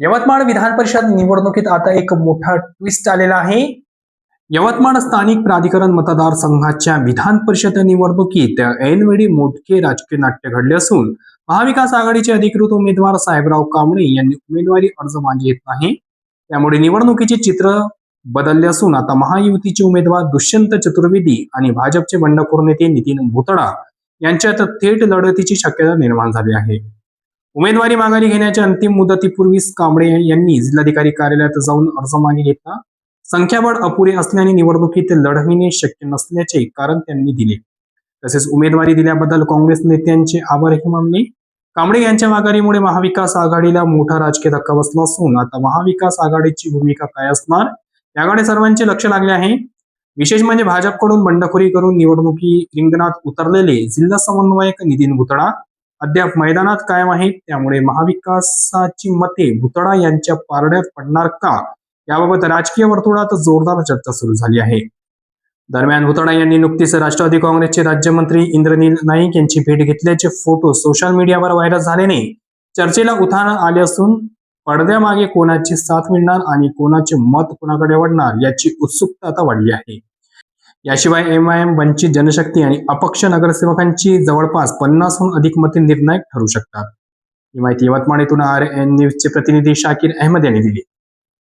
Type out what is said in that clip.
यवतमाळ विधान परिषद निवडणुकीत आता एक मोठा ट्विस्ट आलेला आहे. यवतमाळ स्थानिक प्राधिकरण मतदारसंघाच्या विधान परिषद निवडणुकीत ऐनवेळी मोठे राजकीय नाट्य घडले असून महाविकास आघाडीचे अधिकृत उमेदवार साहेबराव कांबळे यांनी उमेदवारी अर्ज मागे घेत नाही. त्यामुळे निवडणुकीचे चित्र बदलले असून आता महायुतीचे उमेदवार दुष्यंत चतुर्वेदी आणि भाजपचे बंडखोर नेते नितीन भुतडा यांच्यात थेट लढतीची शक्यता निर्माण झाली आहे. उमेदवारी माघारी घेण्याच्या अंतिम मुदतीपूर्वीच कांबळे यांनी जिल्हाधिकारी कार्यालयात जाऊन अर्ज मागे घेतला. संख्याबळ अपुरे असल्याने निवडणुकीत लढविणे शक्य नसल्याचे कारण त्यांनी दिले. तसेच उमेदवारी दिल्याबद्दल काँग्रेस नेत्यांचे आभारही मानले. कांबळे यांच्या माघारीमुळे महाविकास आघाडीला मोठा राजकीय धक्का बसला असून आता महाविकास आघाडीची भूमिका काय असणार याकडे सर्वांचे लक्ष लागले आहे. विशेष म्हणजे भाजपकडून बंडखोरी करून निवडणुकी रिंगणात उतरलेले जिल्हा समन्वयक नितीन भुतडा अद्याप मैदानात कायम आहेत. त्यामुळे महाविकासाची मते भुतडा यांच्या पारड्यात पडणार का याबाबत राजकीय वर्तुळात जोरदार चर्चा सुरू झाली आहे. दरम्यान भुतडा यांनी नुकतीच राष्ट्रवादी काँग्रेसचे राज्यमंत्री इंद्रनील नाईक यांची भेट घेतल्याचे फोटो सोशल मीडियावर व्हायरल झाल्याने चर्चेला उधाण आले असून पडद्यामागे कोणाची साथ मिळणार आणि कोणाचे मत कोणाकडे वळणार याची उत्सुकता आता वाढली आहे. याशिवाय एमआयएम, वंचित जनशक्ती आणि अपक्ष नगरसेवकांची जवळपास 50हून अधिक मते निर्णायक ठरू शकतात. ही माहिती यवतमाळीतून RN न्यूजचे प्रतिनिधी शाकीर अहमद यांनी दिली.